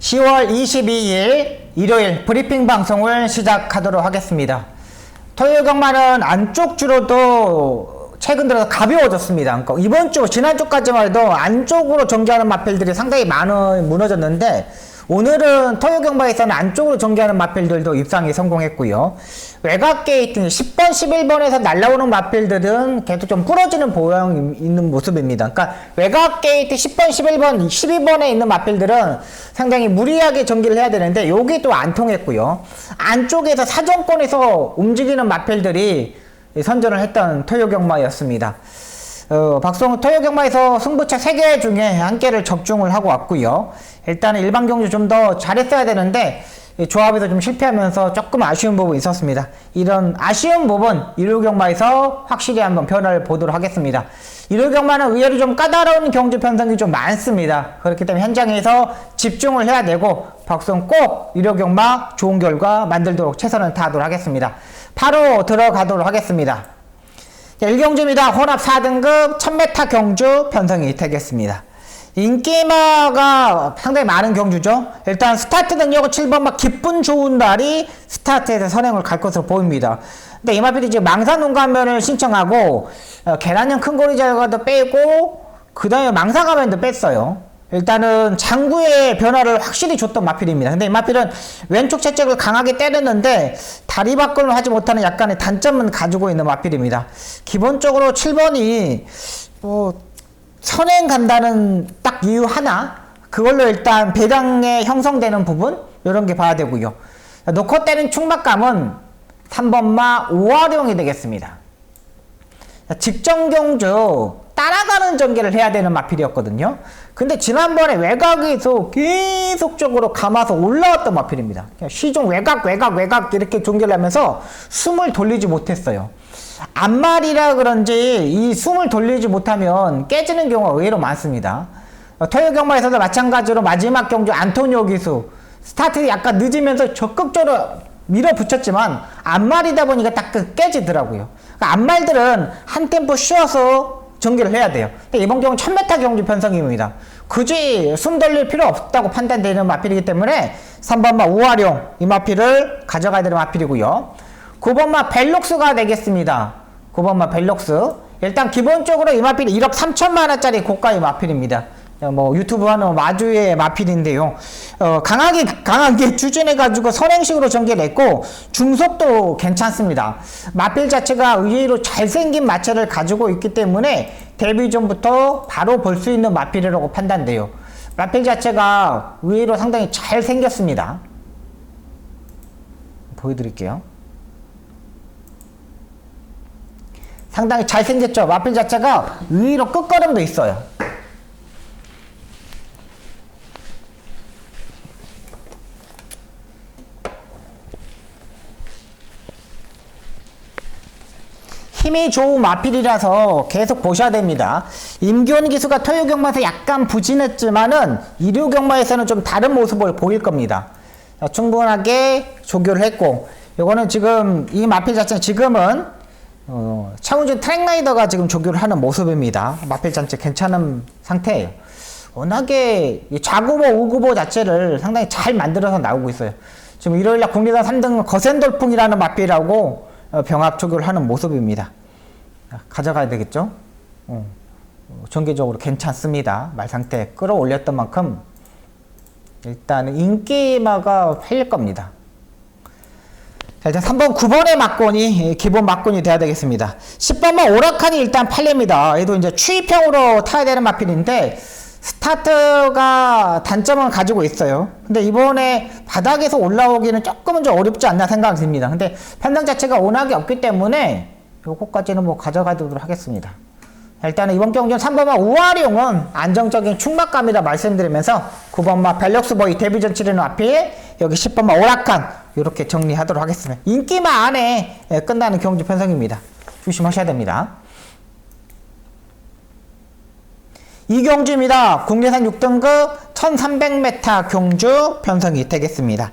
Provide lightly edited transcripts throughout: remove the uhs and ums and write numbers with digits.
10월 22일 일요일 브리핑 방송을 시작하도록 하겠습니다. 토요일 경마는 안쪽 주로도 최근 들어서 가벼워졌습니다. 그러니까 이번 주, 지난주까지만 해도 안쪽으로 전개하는 마필들이 상당히 무너졌는데 오늘은 토요 경마에서는 안쪽으로 전개하는 마필들도 입상에 성공했고요. 외곽 게이트 10번, 11번에서 날라오는 마필들은 계속 좀 부러지는 보형이 있는 모습입니다. 그러니까 외곽 게이트 10번, 11번, 12번에 있는 마필들은 상당히 무리하게 전개를 해야 되는데 여기 또 안 통했고요. 안쪽에서 사정권에서 움직이는 마필들이 선전을 했던 토요 경마였습니다. 박성우 토요 경마에서 승부차 3개 중에 1개를 적중을 하고 왔고요. 일단은 일반 경주 좀 더 잘했어야 되는데 조합에서 좀 실패하면서 조금 아쉬운 부분이 있었습니다. 이런 아쉬운 부분 일요 경마에서 확실히 한번 변화를 보도록 하겠습니다. 일요 경마는 의외로 좀 까다로운 경주 편성이 좀 많습니다. 그렇기 때문에 현장에서 집중을 해야 되고 박성우 꼭 일요 경마 좋은 결과 만들도록 최선을 다하도록 하겠습니다. 바로 들어가도록 하겠습니다. 1경주입니다. 혼합 4등급 1000m 경주 편성이 되겠습니다. 인기마가 상당히 많은 경주죠. 일단 스타트 능력은 7번 기쁜 좋은 날이 스타트에서 선행을 갈 것으로 보입니다. 근데 이마필이 지금 망상 눈가면을 신청하고 계란형 큰 고리 자가도 빼고 그 다음에 망상 가면도 뺐어요. 일단은 장구의 변화를 확실히 줬던 마필입니다. 근데 이 마필은 왼쪽 채찍을 강하게 때렸는데 다리 밖으로 하지 못하는 약간의 단점은 가지고 있는 마필입니다. 기본적으로 7번이 선행 간다는 딱 이유 하나, 그걸로 일단 배당에 형성되는 부분 이런 게 봐야 되고요. 놓고 때린 충막감은 3번마 오화룡이 되겠습니다. 직전 경주 따라가는 전개를 해야 되는 마필이었거든요. 근데 지난번에 외곽에서 계속적으로 감아서 올라왔던 마필입니다. 시종 외곽 이렇게 전개를 하면서 숨을 돌리지 못했어요. 앞말이라 그런지 이 숨을 돌리지 못하면 깨지는 경우가 의외로 많습니다. 토요 경마에서도 마찬가지로 마지막 경주 안토니오 기수 스타트 약간 늦으면서 적극적으로 밀어붙였지만 앞말이다 보니까 딱 깨지더라고요. 그러니까 앞말들은 한 템포 쉬어서 전개를 해야 돼요. 근데 이번 경우는 1000m 경주 편성입니다. 굳이 숨 돌릴 필요 없다고 판단되는 마필이기 때문에 3번마 우화룡 이 마필을 가져가야 되는 마필이고요. 9번마 벨록스가 되겠습니다. 9번마 벨록스. 일단 기본적으로 이 마필이 1억 3천만원짜리 고가의 마필입니다. 유튜브 하는 마주의 마필인데요. 강하게 추진해가지고 선행식으로 전개를 했고, 중속도 괜찮습니다. 마필 자체가 의외로 잘생긴 마체를 가지고 있기 때문에 데뷔 전부터 바로 볼 수 있는 마필이라고 판단돼요. 마필 자체가 의외로 상당히 잘생겼습니다. 보여드릴게요. 상당히 잘생겼죠. 마필 자체가 의외로 끝걸음도 있어요. 힘이 좋은 마필이라서 계속 보셔야 됩니다. 임기원 기수가 토요 경마에서 약간 부진했지만은 일요 경마에서는 좀 다른 모습을 보일 겁니다. 충분하게 조교를 했고, 요거는 지금 이 마필 자체는 지금은 차은준 트랙라이더가 지금 조교를 하는 모습입니다. 마필 자체 괜찮은 상태예요. 워낙에 좌구보 우구보 자체를 상당히 잘 만들어서 나오고 있어요. 지금 일요일날 국내단 3등 거센돌풍이라는 마필이라고 병합 조교를 하는 모습입니다. 가져가야 되겠죠? 전개적으로 괜찮습니다. 말 상태 끌어올렸던 만큼 일단은 인기마가 팔릴 겁니다. 자, 일단 3번 9번의 막곤이 기본 막곤이 돼야 되겠습니다. 10번만 오락한이 일단 팔립니다. 얘도 이제 추입형으로 타야 되는 마필인데 스타트가 단점을 가지고 있어요. 근데 이번에 바닥에서 올라오기는 조금은 좀 어렵지 않나 생각이 듭니다. 근데 편당 자체가 워낙에 없기 때문에 요거까지는 가져가도록 하겠습니다. 일단은 이번 경주는 3번마 우화룡은 안정적인 충막감이라 말씀드리면서 9번마 벨록스보이 데뷔전 치르는 마필, 여기 10번마 오락한 이렇게 정리하도록 하겠습니다. 인기마 안에 끝나는 경주 편성입니다. 조심하셔야 됩니다. 이 경주입니다. 국내산 6등급 1300m 경주 편성이 되겠습니다.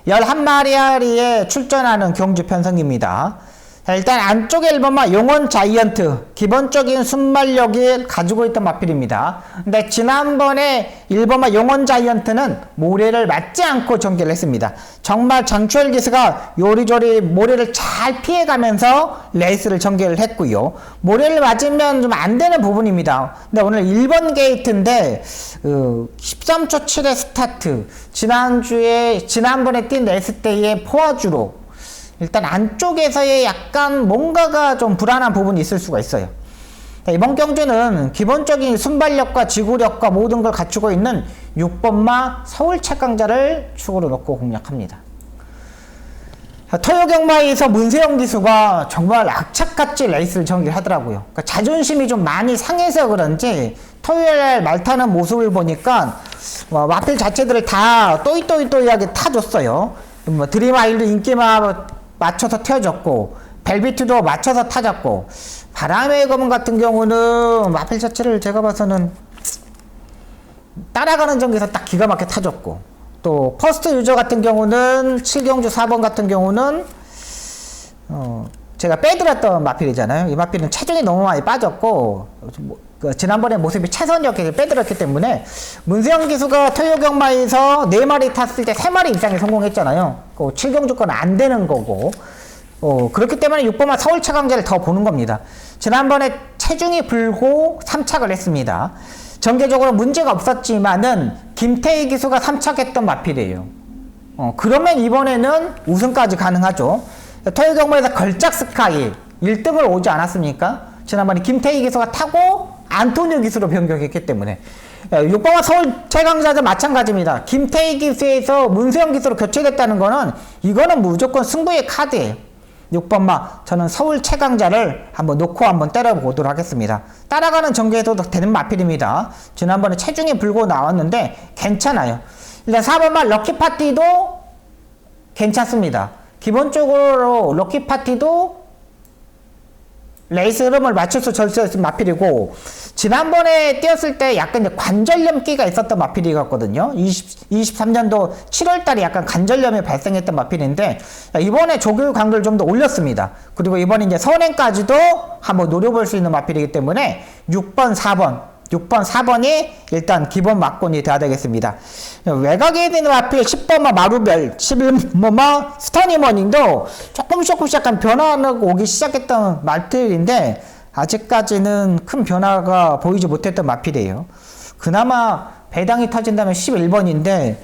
11마리에 출전하는 경주 편성입니다. 자, 일단 안쪽에 1번마 용원 자이언트 기본적인 순발력을 가지고 있던 마필입니다. 근데 지난번에 1번마 용원 자이언트는 모래를 맞지 않고 전개를 했습니다. 정말 장추열 기수가 요리조리 모래를 잘 피해가면서 레이스를 전개를 했고요. 모래를 맞으면 좀 안 되는 부분입니다. 근데 오늘 1번 게이트인데 13초 7의 스타트, 지난번에 뛴 레이스 때의 포화주로 일단 안쪽에서의 약간 뭔가가 좀 불안한 부분이 있을 수가 있어요. 이번 경주는 기본적인 순발력과 지구력과 모든 걸 갖추고 있는 6번마 서울 최강자를 축으로 놓고 공략합니다. 토요경마에서 문세영 기수가 정말 악착같이 레이스를 전개하더라고요. 그러니까 자존심이 좀 많이 상해서 그런지 토요일날 말 타는 모습을 보니까 마필 자체들을 다 또이또이또이하게 타줬어요. 드림아일도 인기마 맞춰서 태워줬고 벨비트도 맞춰서 타졌고 바람의 검은 같은 경우는 마필 자체를 제가 봐서는 따라가는 전기에서 딱 기가 막히게 타줬고 또 퍼스트 유저 같은 경우는 7경주 4번 같은 경우는 제가 빼드렸던 마필이잖아요. 이 마필은 체중이 너무 많이 빠졌고 지난번에 모습이 최선이었기 빼들었기 때문에 문세영 기수가 토요경마에서 4마리 탔을 때 3마리 이상이 성공했잖아요. 7경주권은 안 되는 거고 그렇기 때문에 6번마 서울 최강자를 더 보는 겁니다. 지난번에 체중이 불고 3착을 했습니다. 전개적으로 문제가 없었지만은 김태희 기수가 3착했던 마필이에요. 그러면 이번에는 우승까지 가능하죠. 토요경마에서 걸작 스카이 1등을 오지 않았습니까? 지난번에 김태희 기수가 타고 안토니오 기수로 변경했기 때문에 6번마 서울 최강자도 마찬가지입니다. 김태희 기수에서 문세영 기수로 교체됐다는 거는 이거는 무조건 승부의 카드예요. 6번마 저는 서울 최강자를 한번 놓고 한번 때려보도록 하겠습니다. 따라가는 전개에서도 되는 마필입니다. 지난번에 체중이 불고 나왔는데 괜찮아요. 일단 4번마 럭키파티도 괜찮습니다. 기본적으로 럭키파티도 레이스 흐름을 맞춰서 절수했던 마필이고 지난번에 뛰었을 때 약간 이제 관절염기가 있었던 마필이었거든요. 23년도 7월달에 약간 관절염이 발생했던 마필인데 이번에 조교 강도를 좀 더 올렸습니다. 그리고 이번에 이제 선행까지도 한번 노려볼 수 있는 마필이기 때문에 6번, 4번이 일단 기본 막곤이 돼야 되겠습니다. 외곽에 있는 마필 10번마 마루벨, 11번마 스터니머닝도 조금씩 약간 변화가 오기 시작했던 마필인데 아직까지는 큰 변화가 보이지 못했던 마필이에요. 그나마 배당이 터진다면 11번인데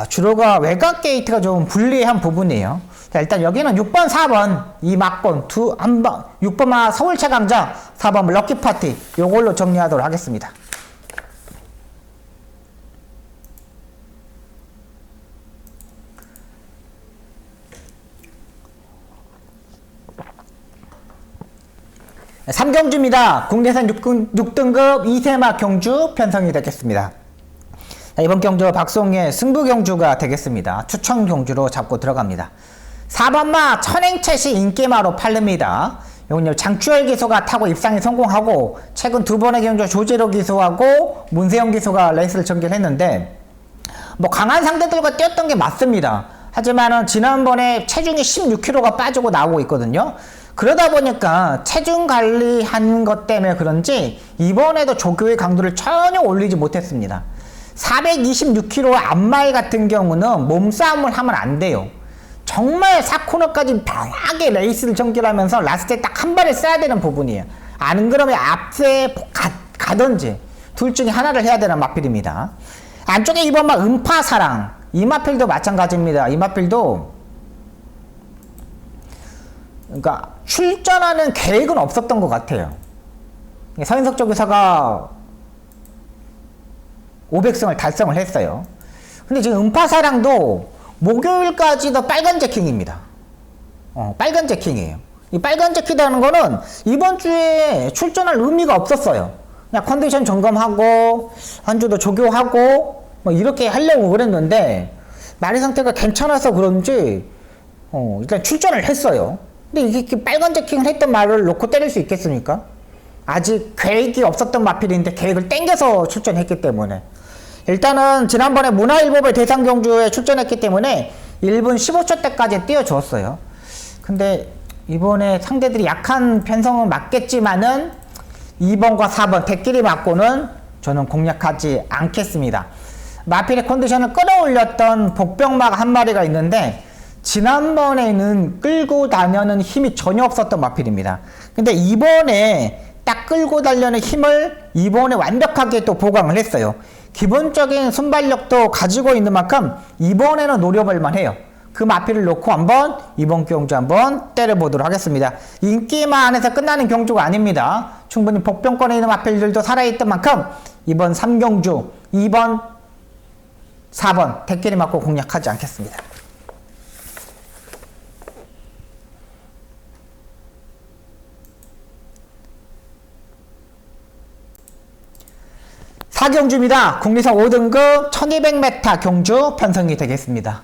주로가 외곽 게이트가 좀 불리한 부분이에요. 자, 일단 여기는 6번, 4번 이 막곤 6번마 서울 최강자, 4번 럭키파티 요걸로 정리하도록 하겠습니다. 삼 경주입니다. 국내산 6등급 2세마 경주 편성이 되겠습니다. 자, 이번 경주 박송의 승부 경주가 되겠습니다. 추천 경주로 잡고 들어갑니다. 4번마 천행채시 인기마로 팔릅니다. 요건 장추열 기수가 타고 입상에 성공하고 최근 2번의 경주 조재로 기수하고 문세영 기수가 레이스를 전개했는데 강한 상대들과 뛰었던 게 맞습니다. 하지만은 지난번에 체중이 16kg가 빠지고 나오고 있거든요. 그러다 보니까 체중 관리한 것 때문에 그런지 이번에도 조교의 강도를 전혀 올리지 못했습니다. 426kg 앞말 같은 경우는 몸싸움을 하면 안 돼요. 정말 4코너까지 편하게 레이스를 전개하면서 라스트에 딱 한 발을 쏴야 되는 부분이에요. 안 그러면 앞에 가든지 둘 중에 하나를 해야 되는 마필입니다. 안쪽에 2번마 음파사랑 이 마필도 마찬가지입니다. 이 마필도 그러니까 출전하는 계획은 없었던 것 같아요. 서인석 조교사가 500승을 달성을 했어요. 근데 지금 음파사랑도 목요일까지도 빨간 제킹입니다. 빨간 제킹이에요. 이 빨간 제킹이라는 거는 이번 주에 출전할 의미가 없었어요. 그냥 컨디션 점검하고 한 주도 조교하고 이렇게 하려고 그랬는데 마리 상태가 괜찮아서 그런지 일단 출전을 했어요. 근데 이게 빨간 제킹을 했던 말을 놓고 때릴 수 있겠습니까? 아직 계획이 없었던 마필인데 계획을 땡겨서 출전했기 때문에 일단은 지난번에 문화일보배 대상경주에 출전했기 때문에 1분 15초 때까지 띄워주었어요. 근데 이번에 상대들이 약한 편성은 맞겠지만은 2번과 4번 대끼리 맞고는 저는 공략하지 않겠습니다. 마필의 컨디션을 끌어올렸던 복병마가 한 마리가 있는데 지난번에는 끌고 다녀는 힘이 전혀 없었던 마필입니다. 근데 이번에 딱 끌고 다녀는 힘을 이번에 완벽하게 또 보강을 했어요. 기본적인 순발력도 가지고 있는 만큼 이번에는 노려볼만 해요. 그 마필을 놓고 한번 이번 경주 한번 때려보도록 하겠습니다. 인기만 해서 끝나는 경주가 아닙니다. 충분히 복병권에 있는 마필들도 살아있던 만큼 이번 3경주 2번 4번 대끼리 맞고 공략하지 않겠습니다. 사경주입니다. 국리선 5등급 1200m 경주 편성이 되겠습니다.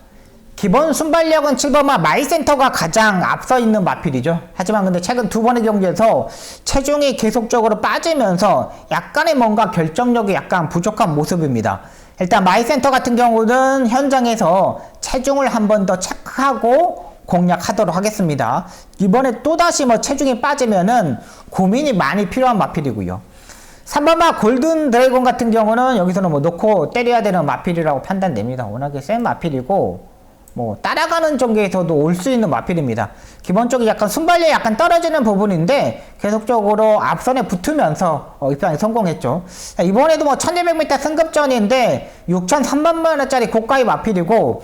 기본 순발력은 7번마 마이센터가 가장 앞서 있는 마필이죠. 하지만 근데 최근 두 번의 경기에서 체중이 계속적으로 빠지면서 약간의 뭔가 결정력이 약간 부족한 모습입니다. 일단 마이센터 같은 경우는 현장에서 체중을 한 번 더 체크하고 공략하도록 하겠습니다. 이번에 또다시 뭐 체중이 빠지면은 고민이 많이 필요한 마필이고요. 3번마 골든 드래곤 같은 경우는 여기서는 뭐 놓고 때려야 되는 마필이라고 판단됩니다. 워낙에 센 마필이고 뭐 따라가는 전개에서도 올 수 있는 마필입니다. 기본적으로 약간 순발력이 약간 떨어지는 부분인데 계속적으로 앞선에 붙으면서 입상에 성공했죠. 이번에도 뭐 1200m 승급전인데 6,300만원짜리 고가의 마필이고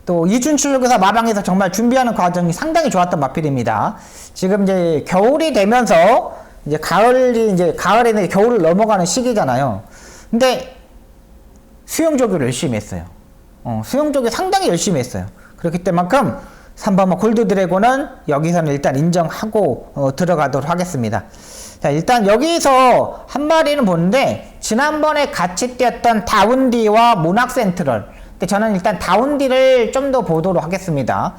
또 이준출교사 마방에서 정말 준비하는 과정이 상당히 좋았던 마필입니다. 지금 이제 겨울이 되면서 이제 가을에는 겨울을 넘어가는 시기잖아요. 근데 수영조교를 열심히 했어요. 수영조교 상당히 열심히 했어요. 그렇기 때문에 3번마 골드 드래곤은 여기서는 일단 인정하고 들어가도록 하겠습니다. 자, 일단 여기서 한 마리는 보는데 지난번에 같이 뛰었던 다운디와 모낙 센트럴. 근데 저는 일단 다운디를 좀 더 보도록 하겠습니다.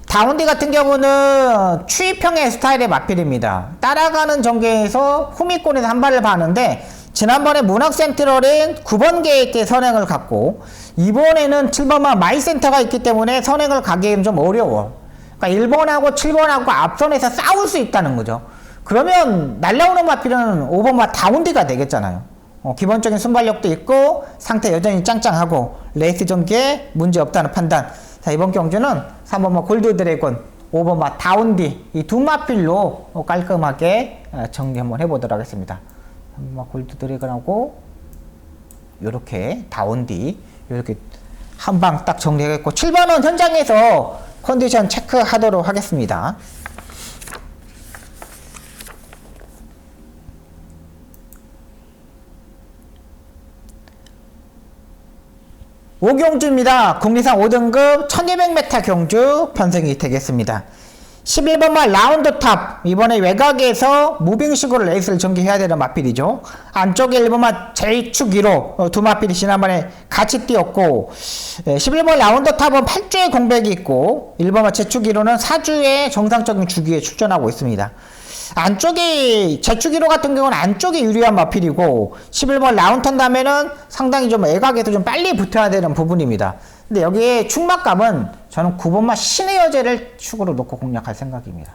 다운디 같은 경우는 추위평의 스타일의 마필입니다. 따라가는 전개에서 후미권에서 한 발을 봤는데 지난번에 문학 센트럴은 9번 게이트에 선행을 갔고 이번에는 7번만 마이센터가 있기 때문에 선행을 가기에는 좀 어려워. 그러니까 1번하고 7번하고 앞선에서 싸울 수 있다는 거죠. 그러면 날라오는 마필은 5번만 다운디가 되겠잖아요. 기본적인 순발력도 있고 상태 여전히 짱짱하고 레이스 전개에 문제 없다는 판단. 자, 이번 경주는 3번마 골드 드래곤, 5번마 다운디 이 두 마필로 깔끔하게 정리 한번 해보도록 하겠습니다. 3번마 골드 드래곤하고 요렇게 다운디 이렇게 한 방 딱 정리하겠고 7번은 현장에서 컨디션 체크하도록 하겠습니다. 오경주입니다. 국리상 5등급 1200m 경주 편성이 되겠습니다. 11번마 라운드탑 이번에 외곽에서 무빙식으로 레이스를 전개해야 되는 마필이죠. 안쪽에 1번마 J축 1호 두 마필이 지난번에 같이 뛰었고 11번 라운드탑은 8주의 공백이 있고 1번마 J축 1호는 4주의 정상적인 주기에 출전하고 있습니다. 안쪽이 J축 1호 같은 경우는 안쪽이 유리한 마필이고 11번 라운턴 다음에는 상당히 좀 외곽에서 좀 빨리 붙어야 되는 부분입니다. 근데 여기에 축막감은 저는 9번마 신의 여제를 축으로 놓고 공략할 생각입니다.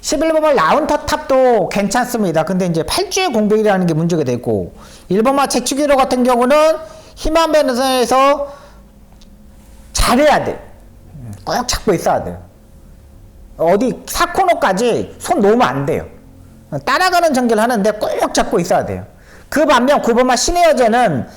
11번마 라운터 탑도 괜찮습니다. 근데 이제 8주의 공백이라는 게 문제가 되고 1번마 J축 1호 같은 경우는 힘한 변에서 잘해야 돼. 꼭 잡고 있어야 돼요. 어디 4코너까지 손 놓으면 안 돼요. 따라가는 전개를 하는데 꼭 잡고 있어야 돼요. 그 반면 9번마 신의 여제는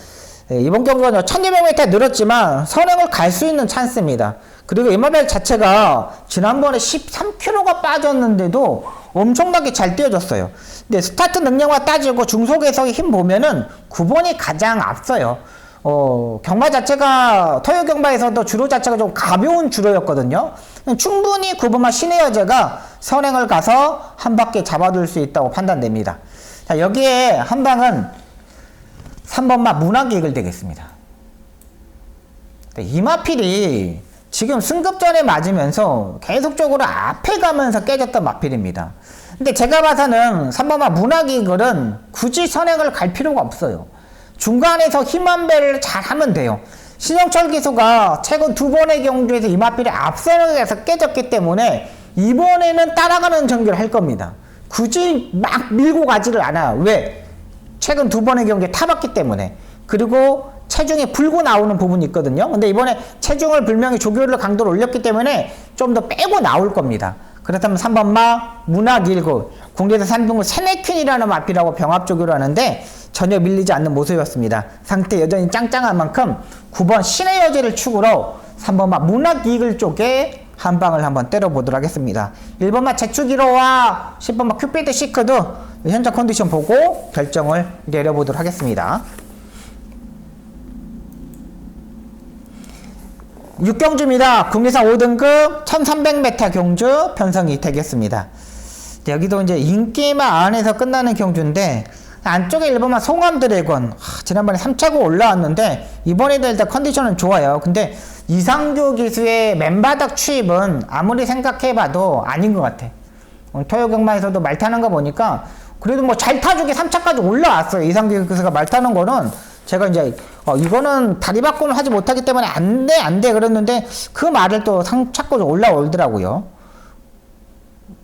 이번 경기가 1200m 늘었지만 선행을 갈 수 있는 찬스입니다. 그리고 이마벨 자체가 지난번에 13kg가 빠졌는데도 엄청나게 잘 뛰어줬어요. 근데 스타트 능력만 따지고 중속에서의 힘 보면은 9번이 가장 앞서요. 경마 자체가 토요 경마에서도 주로 자체가 좀 가벼운 주로였거든요. 충분히 9번마 신의 여제가 선행을 가서 한 바퀴 잡아둘 수 있다고 판단됩니다. 자, 여기에 한 방은 3번마 문학이익을 되겠습니다. 이 마필이 지금 승급전에 맞으면서 계속적으로 앞에 가면서 깨졌던 마필입니다. 근데 제가 봐서는 3번마 문학이익은 굳이 선행을 갈 필요가 없어요. 중간에서 힘한 배를 잘 하면 돼요. 신영철 기수가 최근 두 번의 경주에서 이 마필이 앞서서 깨졌기 때문에 이번에는 따라가는 전개를 할 겁니다. 굳이 막 밀고 가지를 않아요. 왜? 최근 두 번의 경기에 타봤기 때문에. 그리고 체중이 불고 나오는 부분이 있거든요. 근데 이번에 체중을 분명히 조교를 강도를 올렸기 때문에 좀 더 빼고 나올 겁니다. 그렇다면 3번마 문학일구 국내에서 산둥을 세네퀸이라는 마필하고 병합 조교를 하는데 전혀 밀리지 않는 모습이었습니다. 상태 여전히 짱짱한 만큼 9번 신의 여제를 축으로 3번마 문학이글 쪽에 한 방을 한번 때려보도록 하겠습니다. 1번마 제축1호와 10번마 큐피드 시크도 현장 컨디션 보고 결정을 내려보도록 하겠습니다. 6경주입니다. 국내산 5등급 1300m 경주 편성이 되겠습니다. 여기도 이제 인기만 안에서 끝나는 경주인데 안쪽에 1번만 송암 드래곤 지난번에 3차고 올라왔는데 이번에도 일단 컨디션은 좋아요. 근데 이상규 기수의 맨바닥 추입은 아무리 생각해봐도 아닌 것 같아. 토요경마에서도 말 타는 거 보니까 그래도 뭐 잘 타주게 3차까지 올라왔어요. 이상규 기수가 말 타는 거는 제가 이제 이거는 다리 바꿈을 하지 못하기 때문에 안돼 그랬는데 그 말을 또 3차까지 올라오더라고요.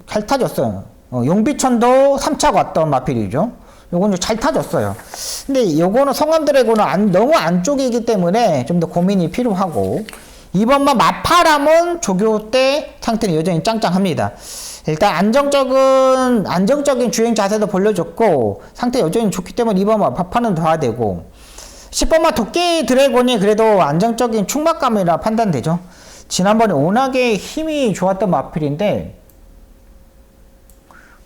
잘 타줬어요. 용비천도 3차가 왔던 마필이죠. 요건 잘 타줬어요. 근데 요거는 성암드래곤은 너무 안쪽이기 때문에 좀 더 고민이 필요하고 2번만 마파람은 조교 때 상태는 여전히 짱짱합니다. 일단 안정적인 주행 자세도 보여줬고 상태 여전히 좋기 때문에 2번만 마파는 둬야 되고 10번만 도끼 드래곤이 그래도 안정적인 충막감이라 판단되죠. 지난번에 워낙에 힘이 좋았던 마필인데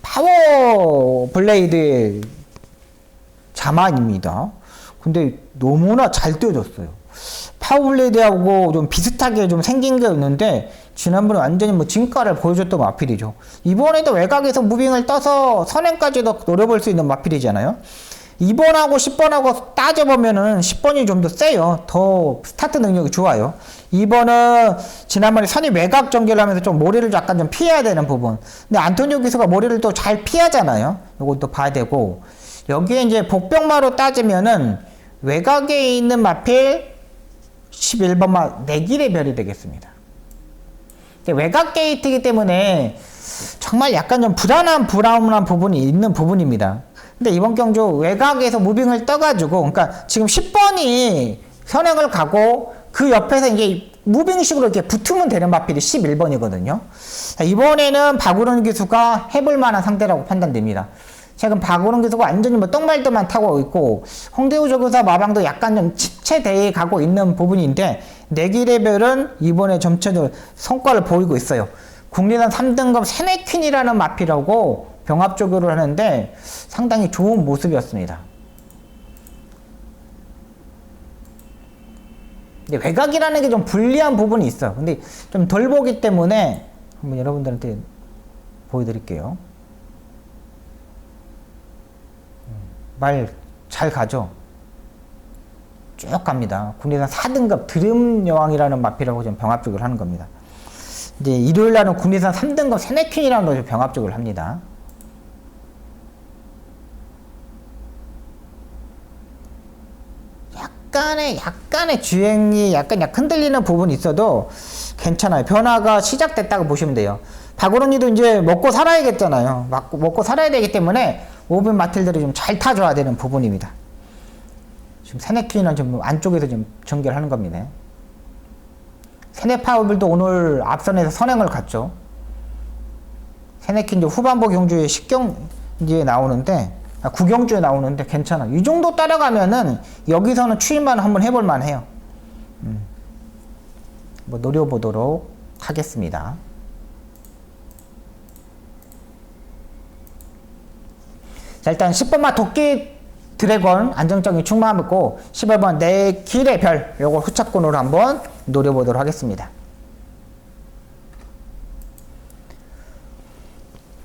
파워 블레이드의 자만입니다. 근데 너무나 잘 뛰어졌어요. 파워블레이드하고 좀 비슷하게 좀 생긴 게 있는데 지난번에 완전히 뭐 진가를 보여줬던 마필이죠. 이번에도 외곽에서 무빙을 떠서 선행까지도 노려볼 수 있는 마필이잖아요. 2번하고 10번하고 따져보면은 10번이 좀 더 세요. 더 스타트 능력이 좋아요. 2번은 지난번에 선이 외곽 전개를 하면서 좀 모래를 약간 좀 피해야 되는 부분. 근데 안토니오 기수가 모래를 또 잘 피하잖아요. 이것도 봐야 되고 여기에 이제 복병마로 따지면은 외곽에 있는 마필 11번마 내길의 별이 되겠습니다. 외곽 게이트이기 때문에 정말 약간 좀 불안한 부분이 있는 부분입니다. 근데 이번 경주 외곽에서 무빙을 떠가지고 그러니까 지금 10번이 선행을 가고 그 옆에서 이제 무빙식으로 이렇게 붙으면 되는 마필이 11번이거든요. 이번에는 박우른 기수가 해볼 만한 상대라고 판단됩니다. 최근 박우른 기수가 완전히 뭐 똥말도만 타고 있고 홍대우 조교사 마방도 약간 좀 침체되어 가고 있는 부분인데 내길의 별은 이번에 점차적으로 성과를 보이고 있어요. 국내산 3등급 세네퀸이라는 마필하고 병합 조교를 하는데 상당히 좋은 모습이었습니다. 근데 외곽이라는 게 좀 불리한 부분이 있어요. 근데 좀 덜 보기 때문에 한번 여러분들한테 보여드릴게요. 말 잘 가죠? 쭉 갑니다. 국내산 4등급 드럼 여왕이라는 마필하고 좀 병합 조교를 하는 겁니다. 이제 일요일 날은 국내산 3등급 세네퀸이라는 걸 병합 조교를 합니다. 약간의 주행이 약간 흔들리는 부분이 있어도 괜찮아요. 변화가 시작됐다고 보시면 돼요. 박오른이도 이제 먹고 살아야겠잖아요. 먹고 살아야 되기 때문에 오븐 마틸들이 좀 잘 타줘야 되는 부분입니다. 지금 세네퀸은 좀 안쪽에서 좀 전개를 하는 겁니다. 세네파워블도 오늘 앞선에서 선행을 갔죠. 세네퀸 이제 후반부 경주에 10경주에 나오는데 9경주에 나오는데 괜찮아. 이 정도 따라가면은 여기서는 추임만 한번 해볼 만해요. 뭐 노려보도록 하겠습니다. 자, 일단 10번마 도끼 드래곤 안정적인 충만하고 11번 내 길의 별 요거 후착군으로 한번 노려보도록 하겠습니다.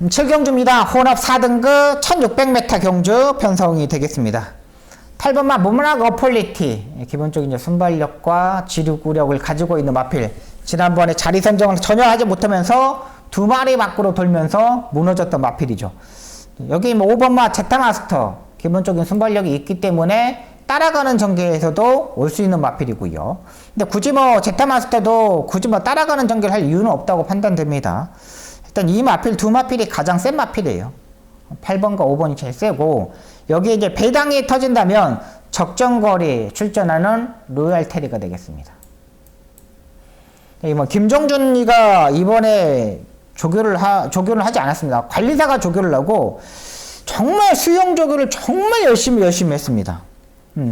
7경주입니다. 혼합 4등급 1600m 경주 편성이 되겠습니다. 8번마 모문학 어폴리티 기본적인 이제 순발력과 지류구력을 가지고 있는 마필 지난번에 자리 선정을 전혀 하지 못하면서 두 마리 밖으로 돌면서 무너졌던 마필이죠. 여기 뭐 5번마 제타마스터 기본적인 순발력이 있기 때문에 따라가는 전개에서도 올 수 있는 마필이고요. 근데 굳이 뭐 제타 맞을 때도 굳이 뭐 따라가는 전개를 할 이유는 없다고 판단됩니다. 일단 이 마필 두 마필이 가장 센 마필이에요. 8번과 5번이 제일 세고, 여기에 이제 배당이 터진다면 적정거리 출전하는 로얄 테리가 되겠습니다. 뭐 김정준이가 이번에 조교를 하지 않았습니다. 관리사가 조교를 하고 정말 수영 조교를 정말 열심히 했습니다.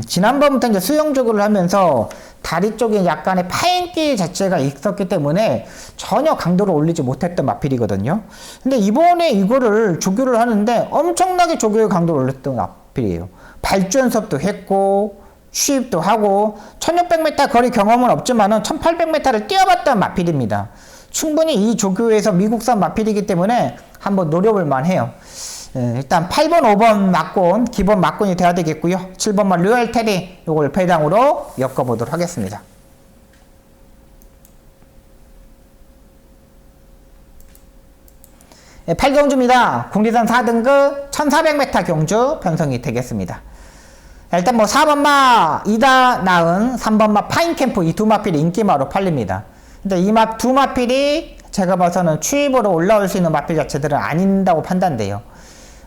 지난번부터 이제 수영 조교를 하면서 다리 쪽에 약간의 파인기 자체가 있었기 때문에 전혀 강도를 올리지 못했던 마필이거든요. 근데 이번에 이거를 조교를 하는데 엄청나게 조교의 강도를 올렸던 마필이에요. 발주 연습도 했고 취입도 하고 1600m 거리 경험은 없지만은 1800m를 뛰어봤던 마필입니다. 충분히 이 조교에서 미국산 마필이기 때문에 한번 노려볼 만해요. 일단 8번, 5번 막군, 기본 막군이 돼야 되겠고요. 7번만 로얄 테리, 요걸 배당으로 엮어보도록 하겠습니다. 네, 8경주입니다. 국리선 4등급 1400m 경주 편성이 되겠습니다. 일단 뭐 4번마 이다 나은, 3번마 파인캠프 이 두 마필이 인기마로 팔립니다. 근데 이 두 마필이 제가 봐서는 취입으로 올라올 수 있는 마필 자체들은 아닌다고 판단돼요.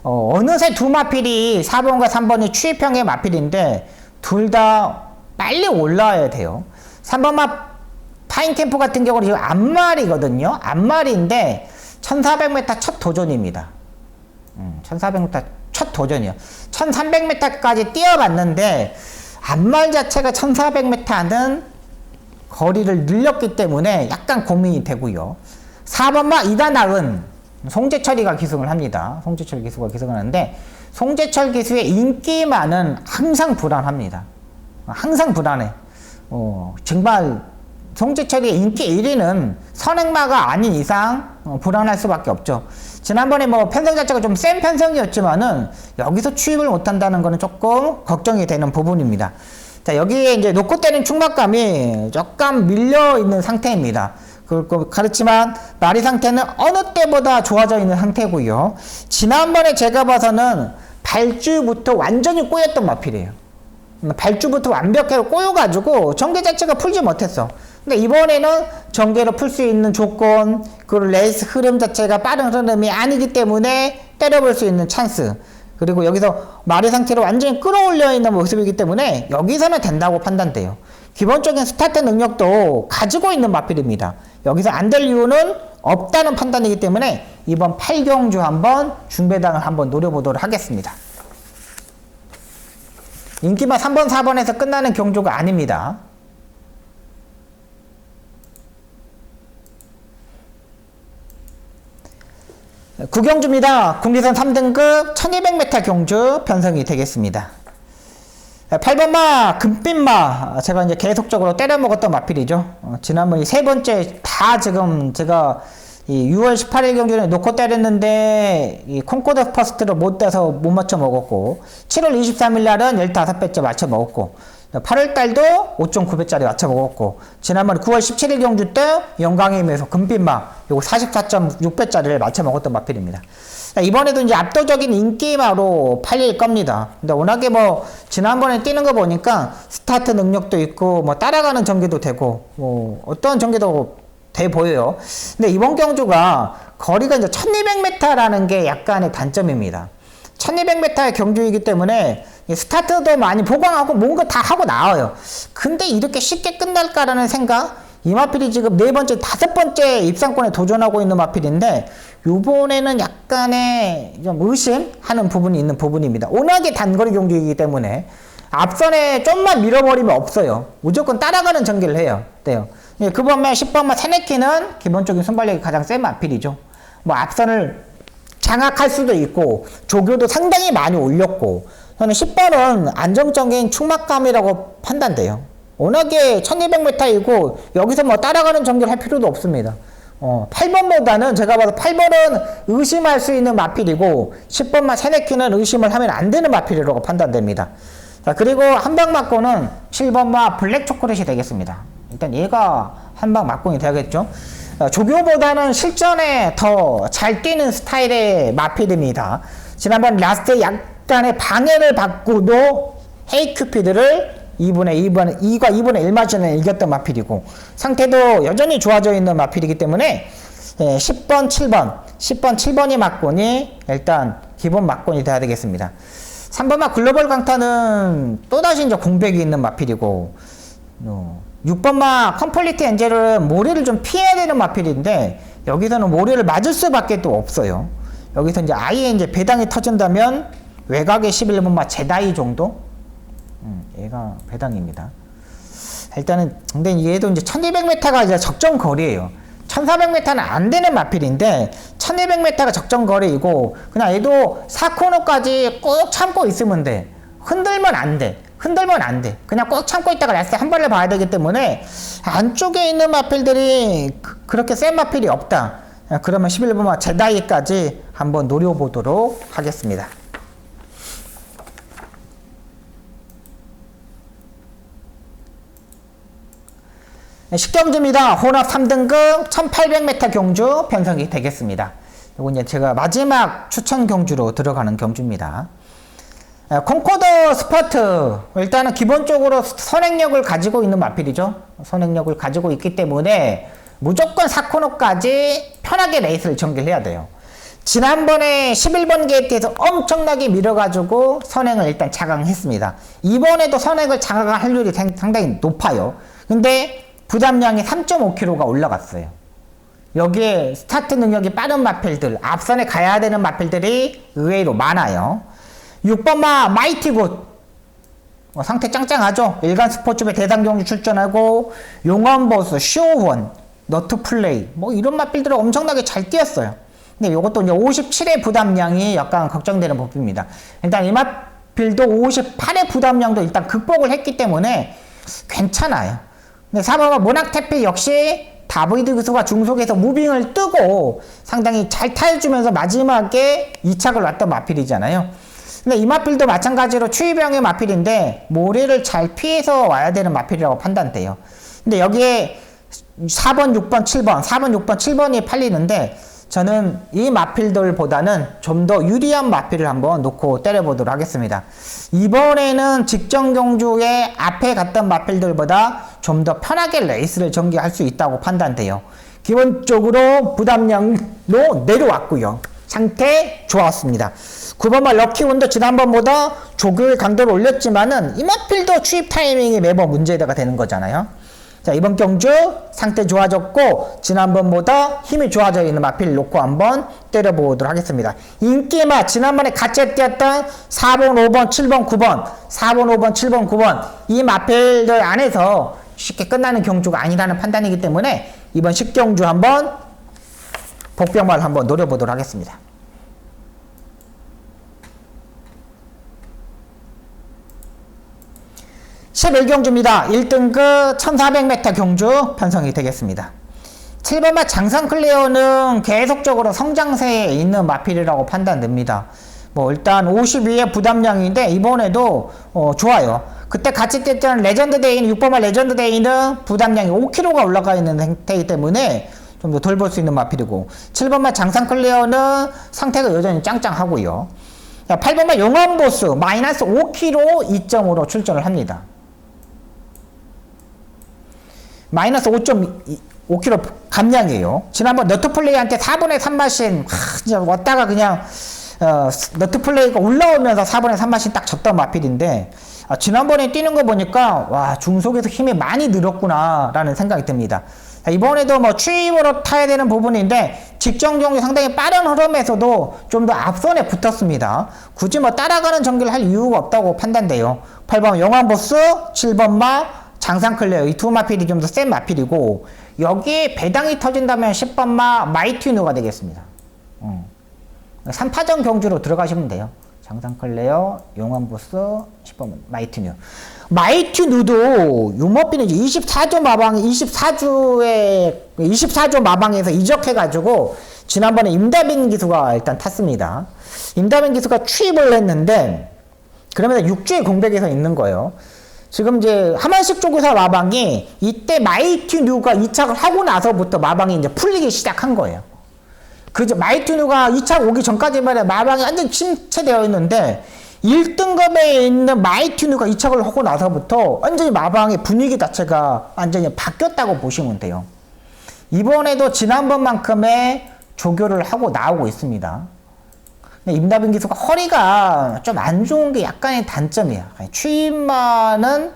어느새 두 마필이 4번과 3번이 취입형의 마필인데 둘 다 빨리 올라와야 돼요. 3번마 파인캠프 같은 경우는 지금 앞말이거든요. 앞말인데 1400m 첫 도전입니다. 1400m 첫 도전이요. 1300m까지 뛰어봤는데 앞말 자체가 1400m는 거리를 늘렸기 때문에 약간 고민이 되고요. 4번마 이다나은 송재철이가 기승을 합니다. 송재철 기수가 기승을 하는데 송재철 기수의 인기만은 항상 불안합니다. 항상 불안해. 정말 송재철의 인기 1위는 선행마가 아닌 이상 불안할 수밖에 없죠. 지난번에 뭐 편성 자체가 좀 센 편성이었지만은 여기서 취입을 못한다는 거는 조금 걱정이 되는 부분입니다. 자, 여기에 이제 놓고 때린 충막감이 조금 밀려 있는 상태입니다. 그렇지만 마리 상태는 어느 때보다 좋아져 있는 상태고요. 지난번에 제가 봐서는 발주부터 완전히 꼬였던 마필이에요. 발주부터 완벽하게 꼬여가지고 전개 자체가 풀지 못했어. 근데 이번에는 전개로 풀 수 있는 조건, 그 레이스 흐름 자체가 빠른 흐름이 아니기 때문에 때려볼 수 있는 찬스, 그리고 여기서 마리 상태로 완전히 끌어올려 있는 모습이기 때문에 여기서는 된다고 판단돼요. 기본적인 스타트 능력도 가지고 있는 마필입니다. 여기서 안 될 이유는 없다는 판단이기 때문에 이번 8경주 한번 중배당을 한번 노려보도록 하겠습니다. 인기만 3번, 4번에서 끝나는 경주가 아닙니다. 구경주입니다. 국리선 3등급 1200m 경주 편성이 되겠습니다. 8번마 금빛마, 제가 이제 계속적으로 때려 먹었던 마필이죠. 지난번 이 세 번째 다 지금 제가 이 6월 18일 경기를 놓고 때렸는데 이 콩코드 퍼스트를 못 따서 못 맞춰 먹었고, 7월 23일 날은 15배째 맞춰 먹었고, 8월 달도 5.9배짜리 맞춰 먹었고, 지난번 9월 17일 경주 때 영광의 힘에서 금빛마 요거 44.6배짜리를 맞춰 먹었던 마필입니다. 이번에도 이제 압도적인 인기마로 팔릴 겁니다. 근데 워낙에 뭐 지난번에 뛰는 거 보니까 스타트 능력도 있고 뭐 따라가는 전개도 되고 뭐 어떤 전개도 돼 보여요. 근데 이번 경주가 거리가 이제 1200m라는 게 약간의 단점입니다. 1200m의 경주이기 때문에 스타트도 많이 보강하고 뭔가 다 하고 나와요. 근데 이렇게 쉽게 끝날까라는 생각, 이 마필이 지금 4번째, 5번째 입상권에 도전하고 있는 마필인데 요번에는 약간의 좀 의심하는 부분이 있는 부분입니다. 워낙에 단거리 경주이기 때문에 앞선에 좀만 밀어버리면 없어요. 무조건 따라가는 전개를 해요. 돼요. 그 반면 10번마 세네키는 기본적인 순발력이 가장 센 마필이죠. 뭐 앞선을 장악할 수도 있고 조교도 상당히 많이 올렸고, 저는 10번은 안정적인 충막감이라고 판단돼요. 워낙에 1200m이고 여기서 뭐 따라가는 전개를 할 필요도 없습니다. 8번보다는 제가 봐도 8번은 의심할 수 있는 마필이고 10번만 세네키는 의심을 하면 안 되는 마필이라고 판단됩니다. 자, 그리고 한방 막고는 7번마 블랙 초콜릿이 되겠습니다. 일단 얘가 한방 막공이 되겠죠. 조교보다는 실전에 더 잘 뛰는 스타일의 마필입니다. 지난번 라스트에 약간의 방해를 받고도 헤이큐피드를 2과 2분의 1 마진을 이겼던 마필이고 상태도 여전히 좋아져 있는 마필이기 때문에 10번, 7번이 막곤이 일단 기본 막곤이 돼야 되겠습니다. 3번마 글로벌 강타는 또다시 이제 공백이 있는 마필이고 6번마 컴플리트 엔젤은 모래를 좀 피해야 되는 마필인데 여기서는 모래를 맞을 수밖에 또 없어요. 여기서 이제 아예 이제 배당이 터진다면 외곽의 11번마 제다이 정도? 얘가 배당입니다. 일단은 근데 얘도 이제 1200m가 이제 적정 거리예요. 1400m는 안 되는 마필인데 1200m가 적정 거리이고 그냥 얘도 4코너까지 꾹 참고 있으면 돼. 흔들면 안 돼. 그냥 꾹 참고 있다가 라스트 한 발을 봐야 되기 때문에 안쪽에 있는 마필들이 그렇게 센 마필이 없다. 그러면 11번마 제다이까지 한번 노려보도록 하겠습니다. 식경주입니다. 혼합 3등급 1800m 경주 편성이 되겠습니다. 이건 이제 제가 마지막 추천 경주로 들어가는 경주입니다. 콩코더 스퍼트 일단은 기본적으로 선행력을 가지고 있는 마필이죠. 선행력을 가지고 있기 때문에 무조건 4코너까지 편하게 레이스를 전개를 해야 돼요. 지난번에 11번 게이트에서 엄청나게 밀어가지고 선행을 일단 자강했습니다. 이번에도 선행을 자강할 확률이 상당히 높아요. 근데 부담량이 3.5kg가 올라갔어요. 여기에 스타트 능력이 빠른 마필들, 앞선에 가야 되는 마필들이 의외로 많아요. 6번마 마이티굿 상태 짱짱하죠. 일간 스포츠배 대상 경주 출전하고 용암보스, 쇼원, 너트플레이 뭐 이런 마필들은 엄청나게 잘 뛰었어요. 근데 이것도 이제 57의 부담량이 약간 걱정되는 부분입니다. 일단 이 마필도 58의 부담량도 일단 극복을 했기 때문에 괜찮아요. 근데 4번마 모낙테피 역시 다비드 기수가 중속에서 무빙을 뜨고 상당히 잘 타해주면서 마지막에 2착을 놨던 마필이잖아요. 근데 이 마필도 마찬가지로 추위병의 마필인데 모래를 잘 피해서 와야 되는 마필이라고 판단돼요. 근데 여기에 4번, 6번, 7번, 4번, 6번, 7번이 팔리는데 저는 이 마필들보다는 좀 더 유리한 마필을 한번 놓고 때려보도록 하겠습니다. 이번에는 직전 경주에 앞에 갔던 마필들보다 좀 더 편하게 레이스를 전개할 수 있다고 판단돼요. 기본적으로 부담량도 내려왔고요. 상태 좋았습니다. 9번마 럭키운도 지난번보다 조교의 강도를 올렸지만은 이 마필도 추입 타이밍이 매번 문제가 되는 거잖아요. 자, 이번 경주 상태 좋아졌고 지난번보다 힘이 좋아져 있는 마필 놓고 한번 때려보도록 하겠습니다. 인기마 지난번에 같이 뛰었던 4번, 5번, 7번, 9번 4번, 5번, 7번, 9번 이 마필들 안에서 쉽게 끝나는 경주가 아니라는 판단이기 때문에 이번 식경주 한번 복병마를 한번 노려보도록 하겠습니다. 11경주입니다. 1등급 1400m 경주 편성이 되겠습니다. 7번마 장상클레어는 계속적으로 성장세에 있는 마필이라고 판단됩니다. 뭐 일단 52의 부담량인데 이번에도 좋아요. 그때 같이 뛰었던 레전드데이는 6번마 레전드데이는 부담량이 5kg가 올라가 있는 상태이기 때문에 좀 더 덜 볼 수 있는 마필이고 7번마 장상클레어는 상태가 여전히 짱짱하고요. 8번마 용암보스 마이너스 5kg 2.5로 출전을 합니다. 마이너스 5.5kg 감량이에요. 지난번 너트플레이한테 4분의 3마신 진짜 왔다가 그냥 너트플레이가 올라오면서 4분의 3마신 딱 졌던 마필인데 지난번에 뛰는 거 보니까 와 중속에서 힘이 많이 늘었구나 라는 생각이 듭니다. 이번에도 뭐 추입으로 타야 되는 부분인데 직전 경주 상당히 빠른 흐름에서도 좀 더 앞선에 붙었습니다. 굳이 뭐 따라가는 전개를 할 이유가 없다고 판단돼요. 8번 용암보스, 7번마 장상클레어 이 두 마필이 좀 더 센 마필이고 여기에 배당이 터진다면 10번마 마이티누가 되겠습니다. 3파전 경주로 들어가시면 돼요. 장상클레어, 용암보스, 10번 마이티누. 마이티누도 유머비는 24조 마방에서 이적해가지고 지난번에 임다빈 기수가 일단 탔습니다. 임다빈 기수가 추입을 했는데 그러면서 6주의 공백에서 있는 거예요. 지금 이제 하만식 쪽에서 마방이 이때 마이티뉴가 2착을 하고 나서부터 마방이 이제 풀리기 시작한 거예요. 마이티뉴가 2착 오기 전까지만 해도 마방이 완전 침체되어 있는데 1등급에 있는 마이튜누가 이착을 하고 나서부터 완전히 마방의 분위기 자체가 완전히 바뀌었다고 보시면 돼요. 이번에도 지난번만큼의 조교를 하고 나오고 있습니다. 임다빈 기수가 허리가 좀 안 좋은 게 약간의 단점이에요. 추임하는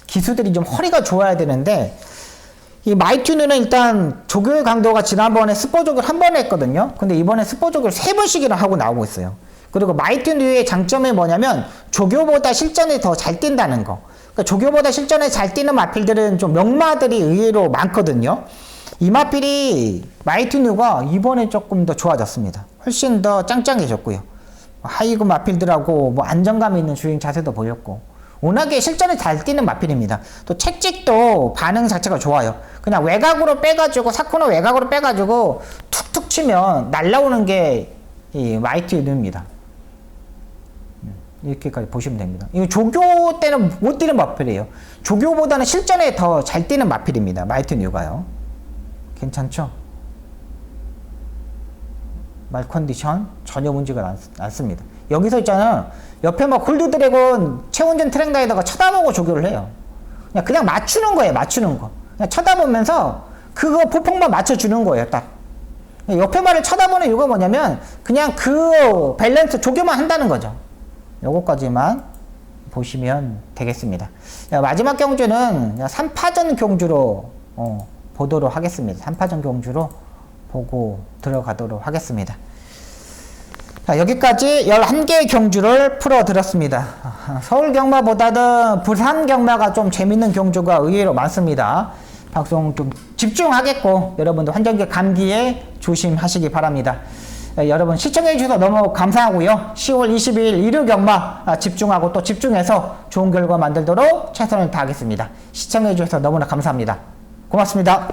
기수들이 좀 허리가 좋아야 되는데, 이 마이튜누는 일단 조교 강도가 지난번에 스포 조교를 한 번 했거든요. 근데 이번에 스포 조교를 3번씩이나 하고 나오고 있어요. 그리고 마이튜누의 장점이 뭐냐면 조교보다 실전에 더 잘 뛴다는 거. 그러니까 조교보다 실전에 잘 뛰는 마필들은 좀 명마들이 의외로 많거든요. 이 마필이 마이튜누가 이번에 조금 더 좋아졌습니다. 훨씬 더 짱짱해졌고요. 하이그 마필들하고 뭐 안정감 있는 주행 자세도 보였고, 워낙에 실전에 잘 뛰는 마필입니다. 또 채찍도 반응 자체가 좋아요. 그냥 외곽으로 빼가지고, 사코너 외곽으로 빼가지고 툭툭 치면 날라오는 게 이 마이튜누입니다. 이렇게까지 보시면 됩니다. 이거 조교 때는 못 뛰는 마필이에요. 조교보다는 실전에 더 잘 뛰는 마필입니다. 마이튜누가요. 괜찮죠? 말 컨디션 전혀 문제가 않습니다. 여기서 있잖아요. 옆에 막 골드 드래곤 최운전 트랙라이더가 쳐다보고 조교를 해요. 그냥 맞추는 거예요. 맞추는 거. 그냥 쳐다보면서 그거 포폭만 맞춰주는 거예요. 딱. 옆에 말을 쳐다보는 이유가 뭐냐면 그냥 그 밸런스 조교만 한다는 거죠. 요거까지만 보시면 되겠습니다. 마지막 경주는 3파전 경주로 보도록 하겠습니다. 3파전 경주로 보고 들어가도록 하겠습니다. 자, 여기까지 11개의 경주를 풀어드렸습니다. 서울 경마보다는 부산 경마가 좀 재밌는 경주가 의외로 많습니다. 방송 좀 집중하겠고, 여러분들 환절기 감기에 조심하시기 바랍니다. 여러분 시청해 주셔서 너무 감사하고요. 10월 22일 일요 경마 집중하고 또 집중해서 좋은 결과 만들도록 최선을 다하겠습니다. 시청해 주셔서 너무나 감사합니다. 고맙습니다.